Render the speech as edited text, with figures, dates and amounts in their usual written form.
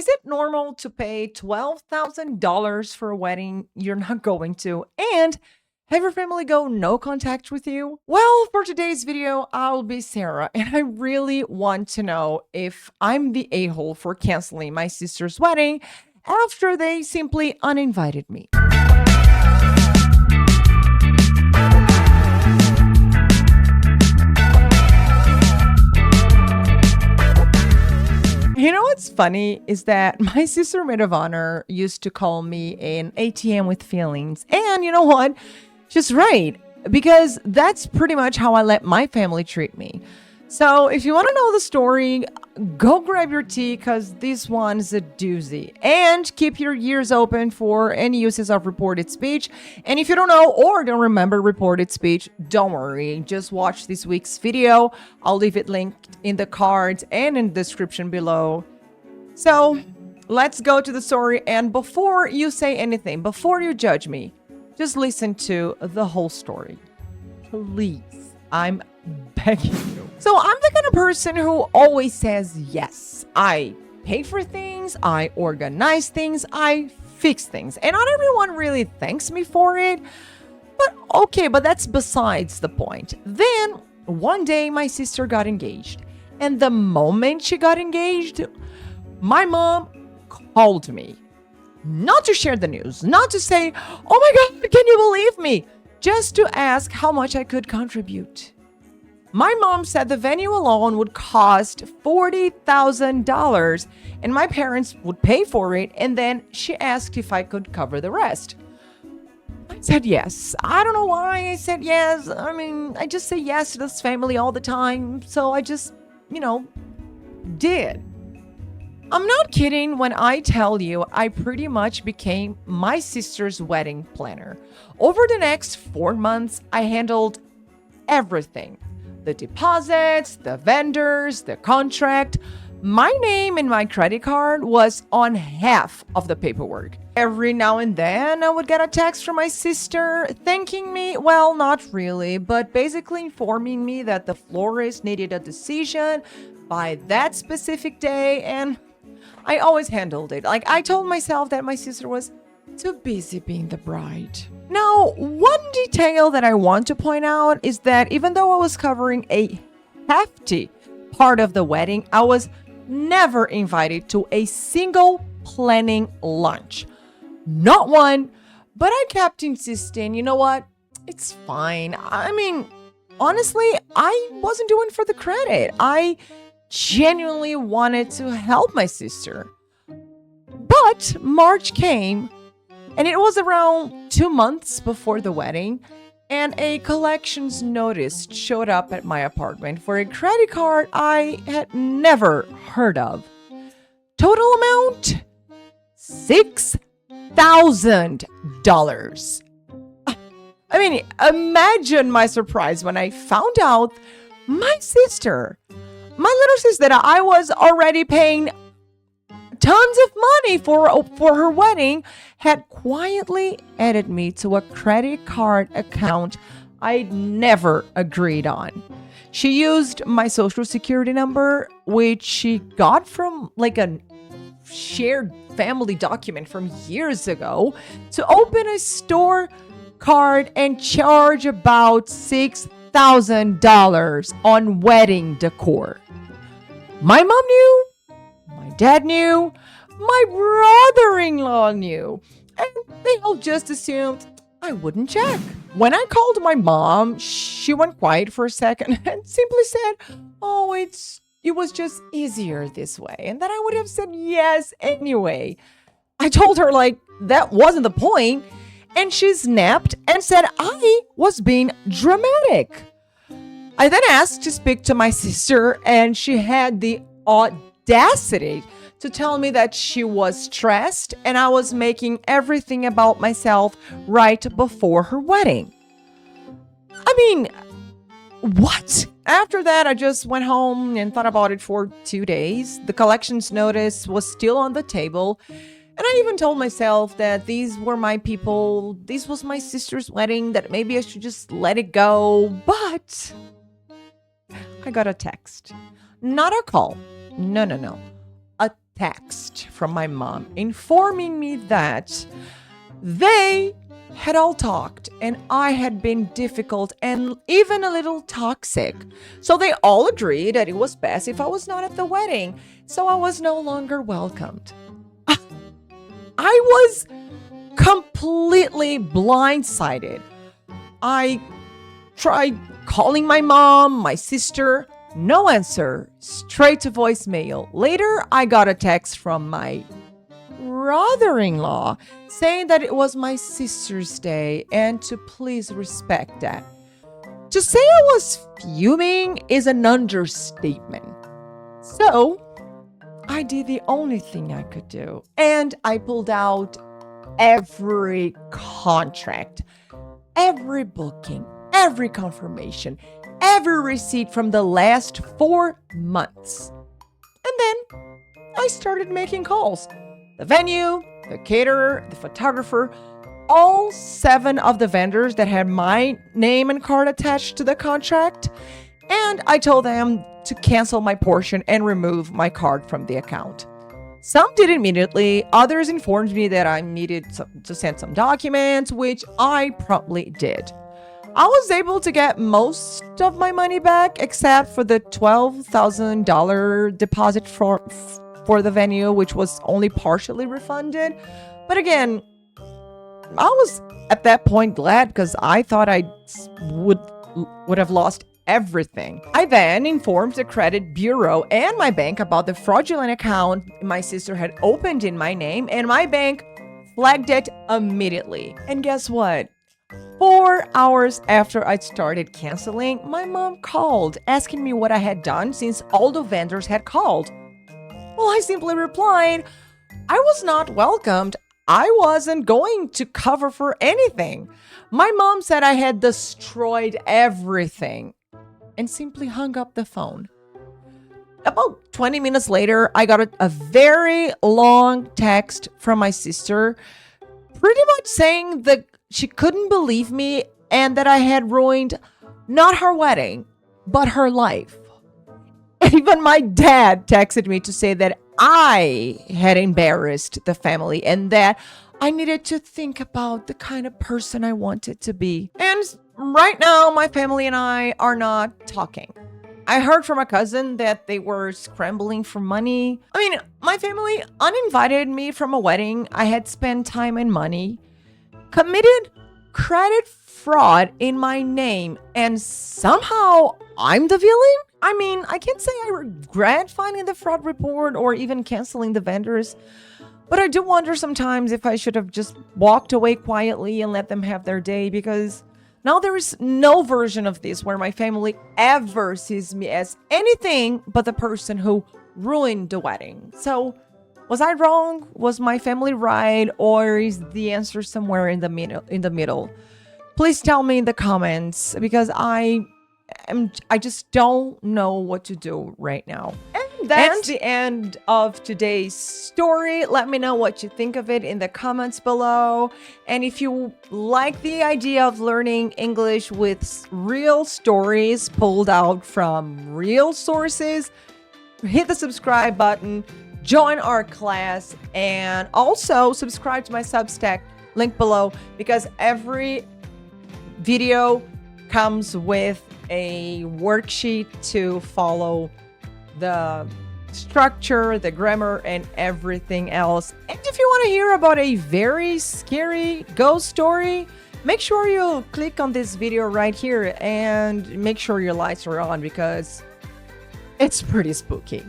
Is it normal to pay $12,000 for a wedding you're not going to and have your family go no contact with you? Well, for today's video, I'll be Sarah, and I really want to know if I'm the a-hole for canceling my sister's wedding after they simply uninvited me. You know what's funny is that my sister maid of honor used to call me an ATM with feelings. And you know what? She's right, because that's pretty much how I let my family treat me. So if you want to know the story, go grab your tea because this one's a doozy. And keep your ears open for any uses of reported speech. And if you don't know or don't remember reported speech, don't worry. Just watch this week's video. I'll leave it linked in the cards and in the description below. So let's go to the story. And before you say anything, before you judge me, just listen to the whole story. Please, I'm begging you. So I'm the kind of person who always says yes. I pay for things, I organize things, I fix things. And not everyone really thanks me for it. But okay, but that's besides the point. Then one day my sister got engaged. And the moment she got engaged, my mom called me. Not to share the news, not to say, oh my God, can you believe me? Just to ask how much I could contribute. My mom said the venue alone would cost $40,000 and my parents would pay for it. And then she asked if I could cover the rest. I said yes. I don't know why I said yes. I mean, I just say yes to this family all the time. So I just, did. I'm not kidding when I tell you I pretty much became my sister's wedding planner. Over the next 4 months, I handled everything. The deposits, the vendors, the contract. My name and my credit card was on half of the paperwork. Every now and then I would get a text from my sister thanking me. Well, not really, but basically informing me that the florist needed a decision by that specific day, and I always handled it. Like, I told myself that my sister was too busy being the bride. Now, one detail that I want to point out is that even though I was covering a hefty part of the wedding, I was never invited to a single planning lunch. Not one, but I kept insisting, you know what? It's fine. I mean, honestly, I wasn't doing it for the credit. I genuinely wanted to help my sister. But March came, and it was around 2 months before the wedding, and a collections notice showed up at my apartment for a credit card I had never heard of. Total amount? $6,000. I mean, imagine my surprise when I found out my sister, my little sister that I was already paying tons of money for her wedding, had quietly added me to a credit card account I'd never agreed on. She used my social security number, which she got from like a shared family document from years ago, to open a store card and charge about $6,000 on wedding decor. My mom knew. My dad knew, my brother-in-law knew, and they all just assumed I wouldn't check. When I called my mom, she went quiet for a second and simply said, oh, it was just easier this way, and that I would have said yes anyway. I told her, that wasn't the point, and she snapped and said I was being dramatic. I then asked to speak to my sister, and she had the audacity to tell me that she was stressed and I was making everything about myself right before her wedding. I mean, what? After that, I just went home and thought about it for 2 days. The collections notice was still on the table. And I even told myself that these were my people. This was my sister's wedding, that maybe I should just let it go. But I got a text. Not a call. No. A text from my mom informing me that they had all talked and I had been difficult and even a little toxic. So they all agreed that it was best if I was not at the wedding, so I was no longer welcomed. I was completely blindsided. I tried calling my mom, my sister, no answer, straight to voicemail. Later, I got a text from my brother-in-law saying that it was my sister's day and to please respect that. To say I was fuming is an understatement. So, I did the only thing I could do, and I pulled out every contract, every booking, every confirmation, every receipt from the last 4 months. And then I started making calls. The venue, the caterer, the photographer, all 7 of the vendors that had my name and card attached to the contract. And I told them to cancel my portion and remove my card from the account. Some did immediately. Others informed me that I needed to send some documents, which I promptly did. I was able to get most of my money back, except for the $12,000 deposit for the venue, which was only partially refunded. But again, I was at that point glad because I thought I would have lost everything. I then informed the credit bureau and my bank about the fraudulent account my sister had opened in my name, and my bank flagged it immediately. And guess what? 4 hours after I started canceling, my mom called asking me what I had done since all the vendors had called. Well, I simply replied, I was not welcomed. I wasn't going to cover for anything. My mom said I had destroyed everything and simply hung up the phone. About 20 minutes later, I got a very long text from my sister, pretty much saying that she couldn't believe me and that I had ruined not her wedding, but her life. Even my dad texted me to say that I had embarrassed the family and that I needed to think about the kind of person I wanted to be. And right now, my family and I are not talking. I heard from a cousin that they were scrambling for money. I mean, my family uninvited me from a wedding I had spent time and money, committed credit fraud in my name, and somehow I'm the villain? I mean, I can't say I regret finding the fraud report or even canceling the vendors, but I do wonder sometimes if I should have just walked away quietly and let them have their day, because now there is no version of this where my family ever sees me as anything but the person who ruined the wedding. So, was I wrong? Was my family right? Or is the answer somewhere in the middle? Please tell me in the comments, because I just don't know what to do right now. And that's the end of today's story. Let me know what you think of it in the comments below. And if you like the idea of learning English with real stories pulled out from real sources, hit the subscribe button, join our class, and also subscribe to my Substack, link below, because every video comes with a worksheet to follow the structure, the grammar, and everything else. And if you want to hear about a very scary ghost story, make sure you click on this video right here and make sure your lights are on, because it's pretty spooky.